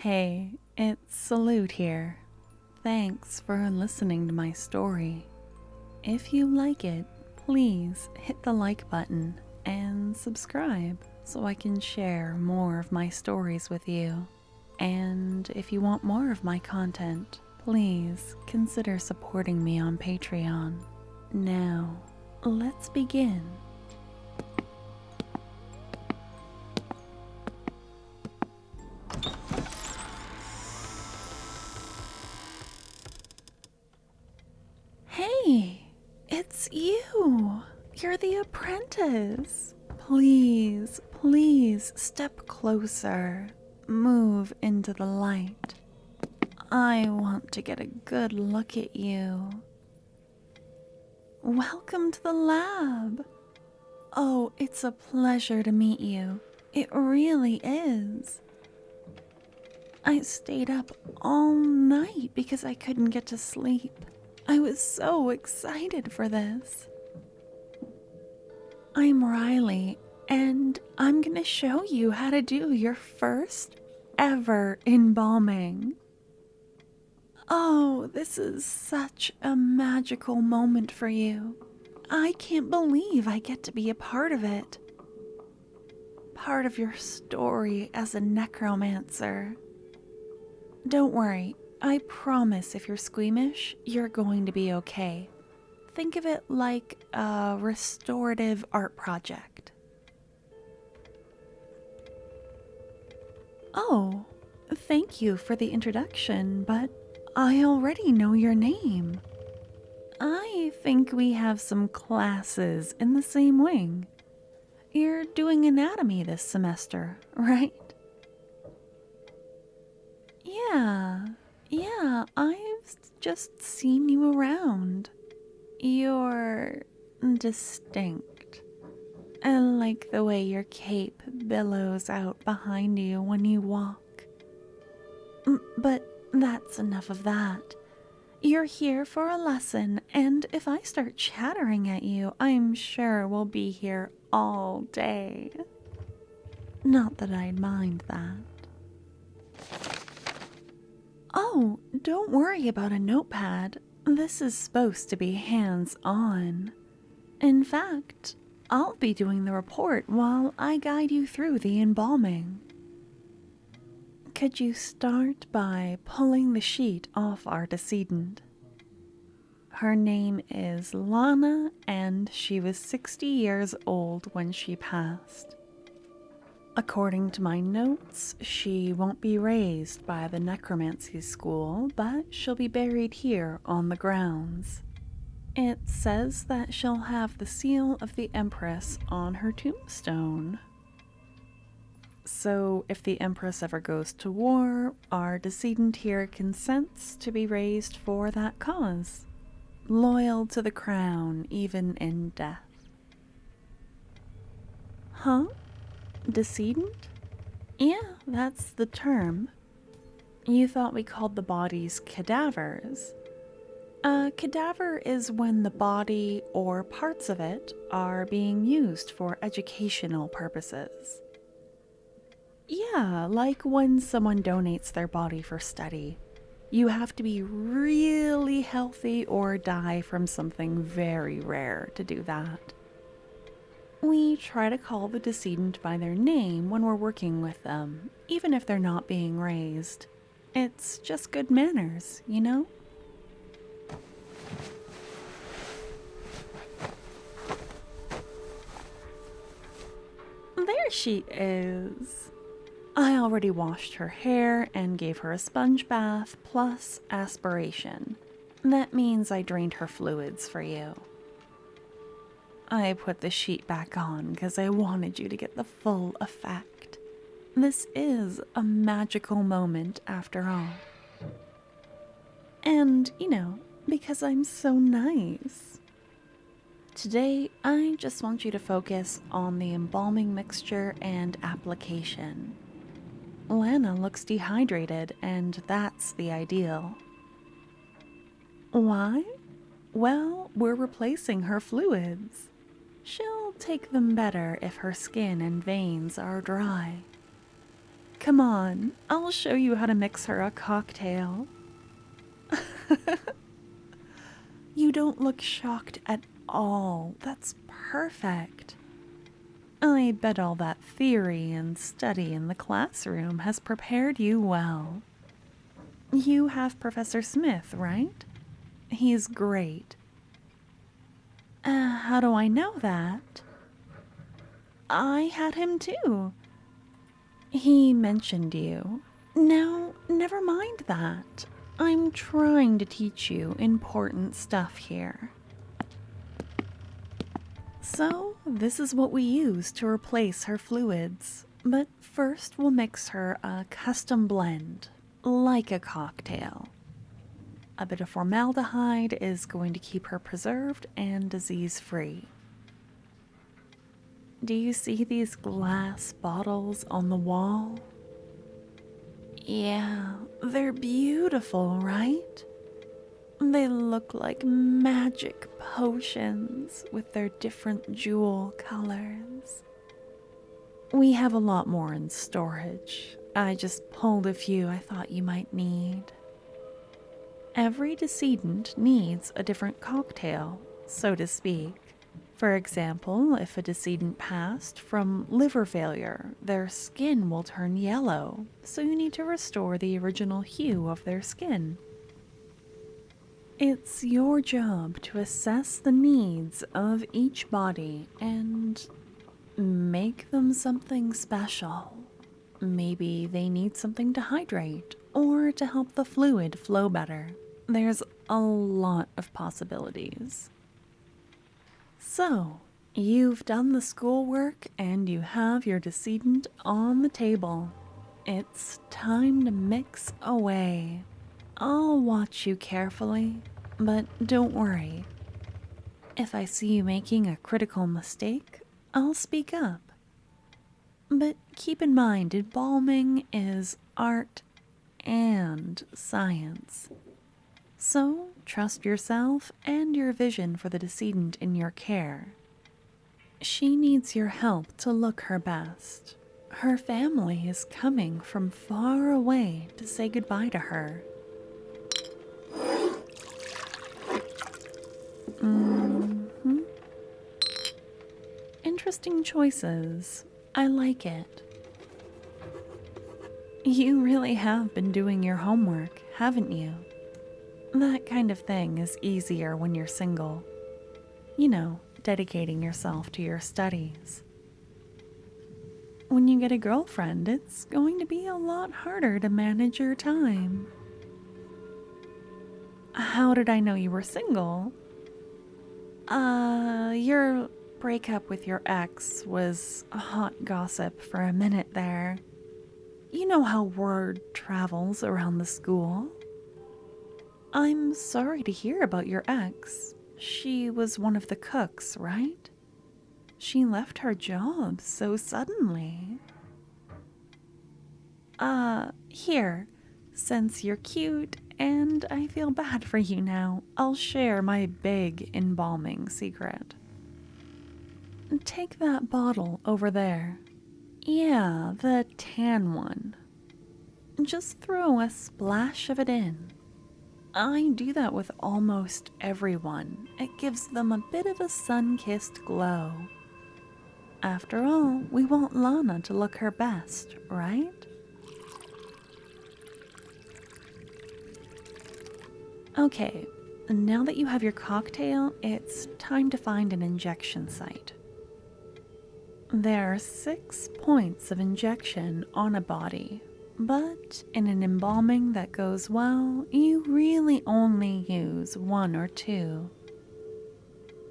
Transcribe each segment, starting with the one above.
Hey, it's Salute here. Thanks for listening to my story. If you like it, please hit the like button and subscribe so I can share more of my stories with you. And if you want more of my content, please consider supporting me on Patreon. Now, let's begin. Hey, it's you. You're the apprentice. Please step closer. Move into the light. I want to get a good look at you. Welcome to the lab. Oh, it's a pleasure to meet you. It really is. I stayed up all night because I couldn't get to sleep. I was so excited for this. I'm Riley, and I'm gonna show you how to do your first ever embalming. Oh, this is such a magical moment for you. I can't believe I get to be a part of it. Part of your story as a necromancer. Don't worry, I promise if you're squeamish, you're going to be okay. Think of it like a restorative art project. Oh, thank you for the introduction, but I already know your name. I think we have some classes in the same wing. You're doing anatomy this semester, right? Yeah, I've just seen you around. You're distinct. I like the way your cape billows out behind you when you walk. But that's enough of that. You're here for a lesson, and if I start chattering at you, I'm sure we'll be here all day. Not that I'd mind that. Oh, don't worry about a notepad. This is supposed to be hands-on. In fact, I'll be doing the report while I guide you through the embalming. Could you start by pulling the sheet off our decedent? Her name is Lana, and she was 60 years old when she passed. According to my notes, she won't be raised by the necromancy school, but she'll be buried here on the grounds. It says that she'll have the seal of the Empress on her tombstone. So if the Empress ever goes to war, our decedent here consents to be raised for that cause. Loyal to the crown, even in death. Huh? Decedent? Yeah, that's the term. You thought we called the bodies cadavers. A cadaver is when the body or parts of it are being used for educational purposes. Yeah, like when someone donates their body for study. You have to be really healthy or die from something very rare to do that. We try to call the decedent by their name when we're working with them, even if they're not being raised. It's just good manners, you know? There she is. I already washed her hair and gave her a sponge bath plus aspiration. That means I drained her fluids for you. I put the sheet back on because I wanted you to get the full effect. This is a magical moment after all. And, because I'm so nice. Today, I just want you to focus on the embalming mixture and application. Lana looks dehydrated, and that's the ideal. Why? Well, we're replacing her fluids. She'll take them better if her skin and veins are dry. Come on, I'll show you how to mix her a cocktail. You don't look shocked at all. That's perfect. I bet all that theory and study in the classroom has prepared you well. You have Professor Smith, right? He's great. How do I know that? I had him too. He mentioned you. Now, never mind that. I'm trying to teach you important stuff here. So, this is what we use to replace her fluids. But first we'll mix her a custom blend, like a cocktail. A bit of formaldehyde is going to keep her preserved and disease-free. Do you see these glass bottles on the wall? Yeah, they're beautiful, right? They look like magic potions with their different jewel colors. We have a lot more in storage. I just pulled a few I thought you might need. Every decedent needs a different cocktail, so to speak. For example, if a decedent passed from liver failure, their skin will turn yellow, so you need to restore the original hue of their skin. It's your job to assess the needs of each body and make them something special. Maybe they need something to hydrate or to help the fluid flow better. There's a lot of possibilities. So, you've done the schoolwork and you have your decedent on the table. It's time to mix away. I'll watch you carefully, but don't worry. If I see you making a critical mistake, I'll speak up. But keep in mind, embalming is art and science. So, trust yourself and your vision for the decedent in your care. She needs your help to look her best. Her family is coming from far away to say goodbye to her. Interesting choices. I like it. You really have been doing your homework, haven't you? That kind of thing is easier when you're single. You know, dedicating yourself to your studies. When you get a girlfriend, it's going to be a lot harder to manage your time. How did I know you were single? Your breakup with your ex was a hot gossip for a minute there. You know how word travels around the school. I'm sorry to hear about your ex. She was one of the cooks, right? She left her job so suddenly. Here, since you're cute and I feel bad for you now, I'll share my big embalming secret. Take that bottle over there. Yeah, the tan one. Just throw a splash of it in. I do that with almost everyone. It gives them a bit of a sun-kissed glow. After all, we want Lana to look her best, right? Okay, now that you have your cocktail, it's time to find an injection site. There are 6 points of injection on a body, but in an embalming that goes well, you really only use 1 or 2.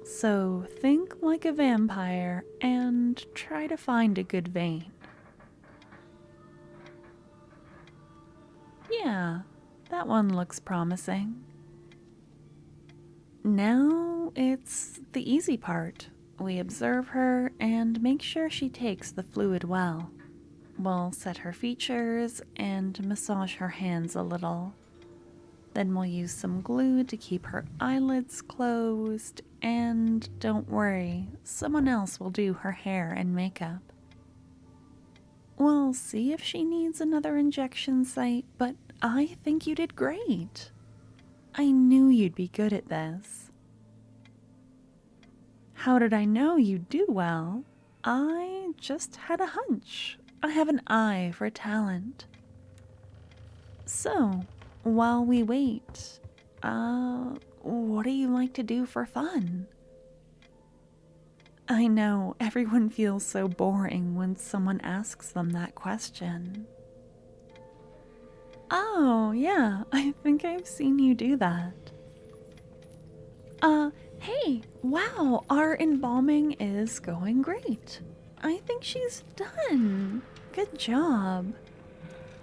So think like a vampire and try to find a good vein. Yeah, that one looks promising. Now it's the easy part. We observe her and make sure she takes the fluid well. We'll set her features and massage her hands a little. Then we'll use some glue to keep her eyelids closed, and don't worry, someone else will do her hair and makeup. We'll see if she needs another injection site, but I think you did great. I knew you'd be good at this. How did I know you'd do well? I just had a hunch. I have an eye for talent. So, while we wait, what do you like to do for fun? I know everyone feels so boring when someone asks them that question. Oh, yeah, I think I've seen you do that. Hey, wow, our embalming is going great. I think she's done. Good job.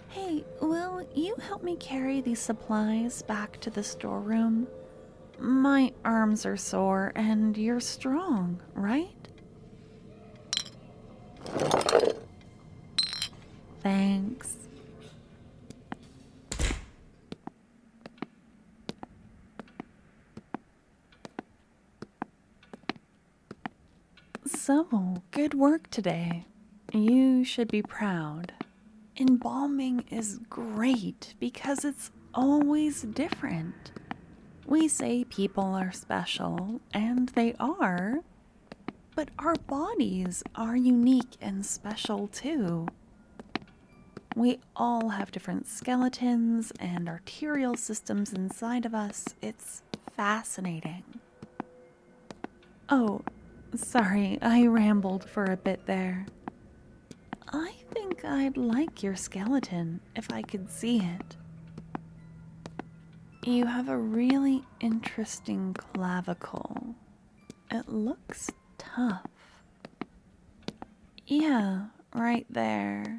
Hey, will you help me carry these supplies back to the storeroom? My arms are sore and you're strong, right? Thanks. So, good work today. You should be proud. Embalming is great because it's always different. We say people are special, and they are, but our bodies are unique and special too. We all have different skeletons and arterial systems inside of us. It's fascinating. Oh, sorry, I rambled for a bit there. I think I'd like your skeleton if I could see it. You have a really interesting clavicle. It looks tough. Yeah, right there.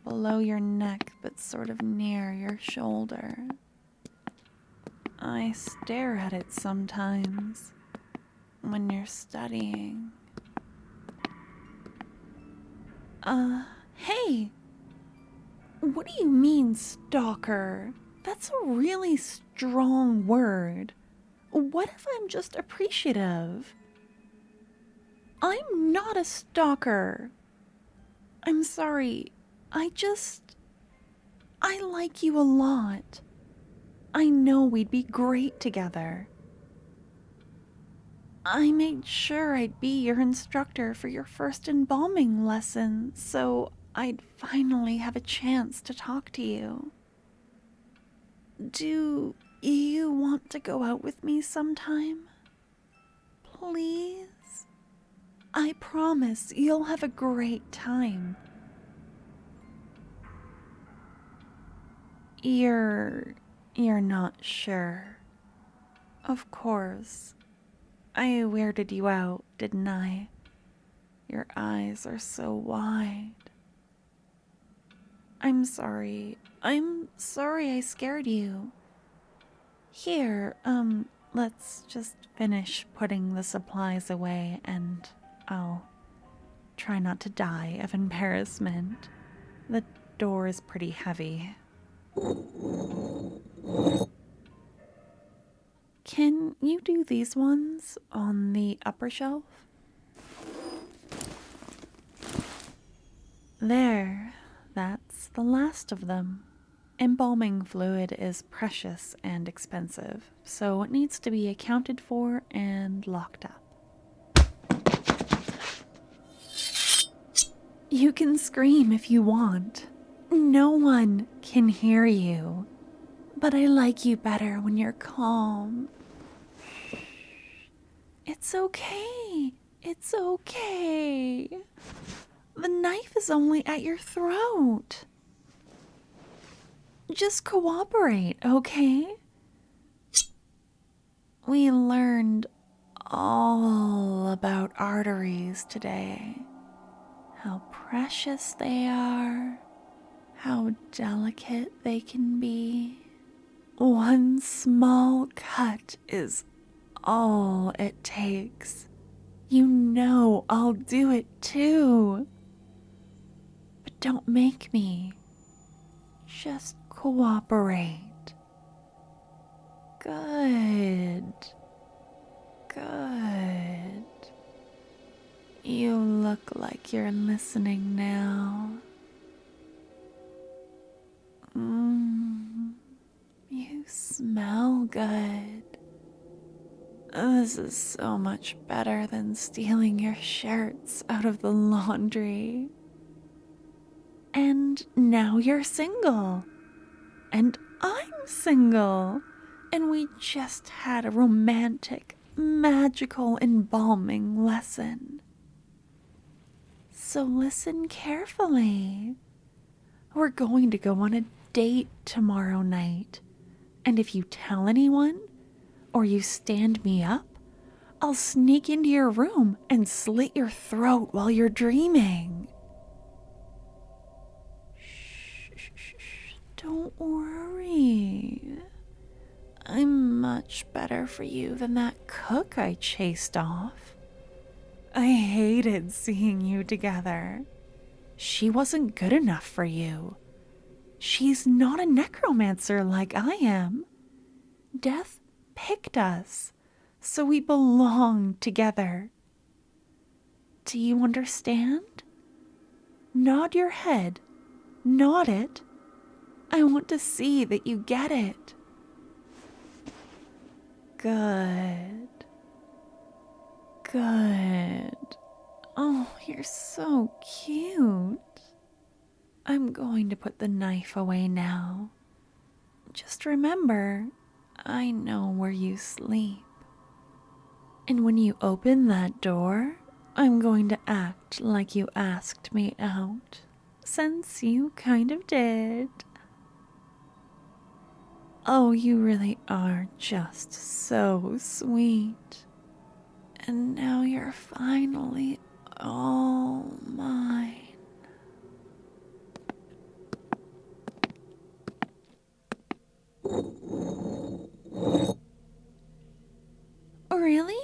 Below your neck, but sort of near your shoulder. I stare at it sometimes when you're studying. Hey! What do you mean, stalker? That's a really strong word. What if I'm just appreciative? I'm not a stalker. I'm sorry. I like you a lot. I know we'd be great together. I made sure I'd be your instructor for your first embalming lesson, so I'd finally have a chance to talk to you. Do you want to go out with me sometime? Please? I promise you'll have a great time. You're not sure. Of course. I weirded you out, didn't I? Your eyes are so wide. I'm sorry. I'm sorry I scared you. Here, let's just finish putting the supplies away and I'll try not to die of embarrassment. The door is pretty heavy. Can you do these ones on the upper shelf? There, that's the last of them. Embalming fluid is precious and expensive, so it needs to be accounted for and locked up. You can scream if you want. No one can hear you. But I like you better when you're calm. It's okay. It's okay. The knife is only at your throat. Just cooperate, okay? We learned all about arteries today. How precious they are. How delicate they can be. One small cut is all it takes. You know I'll do it too. But don't make me. Just cooperate. Good. Good. You look like you're listening now. You smell good. This is so much better than stealing your shirts out of the laundry. And now you're single. And I'm single. And we just had a romantic, magical embalming lesson. So listen carefully. We're going to go on a date tomorrow night. And if you tell anyone, or you stand me up, I'll sneak into your room and slit your throat while you're dreaming. Shh, don't worry. I'm much better for you than that cook I chased off. I hated seeing you together. She wasn't good enough for you. She's not a necromancer like I am. Death picked us, so we belong together. Do you understand? Nod your head. Nod it. I want to see that you get it. Good. Good. Oh, you're so cute. I'm going to put the knife away now. Just remember, I know where you sleep. And when you open that door, I'm going to act like you asked me out, since you kind of did. Oh, you really are just so sweet. And now you're finally all mine. Really?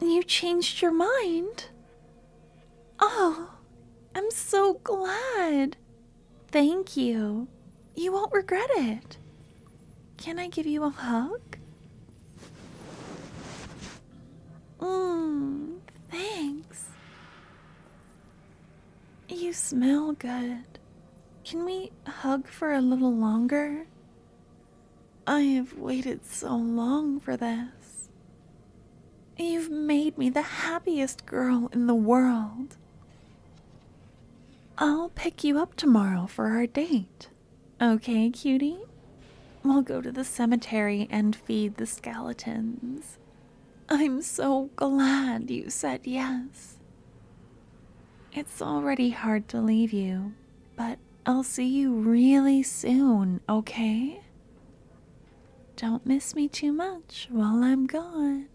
You changed your mind? Oh, I'm so glad. Thank you. You won't regret it. Can I give you a hug? Thanks. You smell good. Can we hug for a little longer? I have waited so long for this. You've made me the happiest girl in the world. I'll pick you up tomorrow for our date. Okay, cutie? We'll go to the cemetery and feed the skeletons. I'm so glad you said yes. It's already hard to leave you, but I'll see you really soon, okay? Don't miss me too much while I'm gone.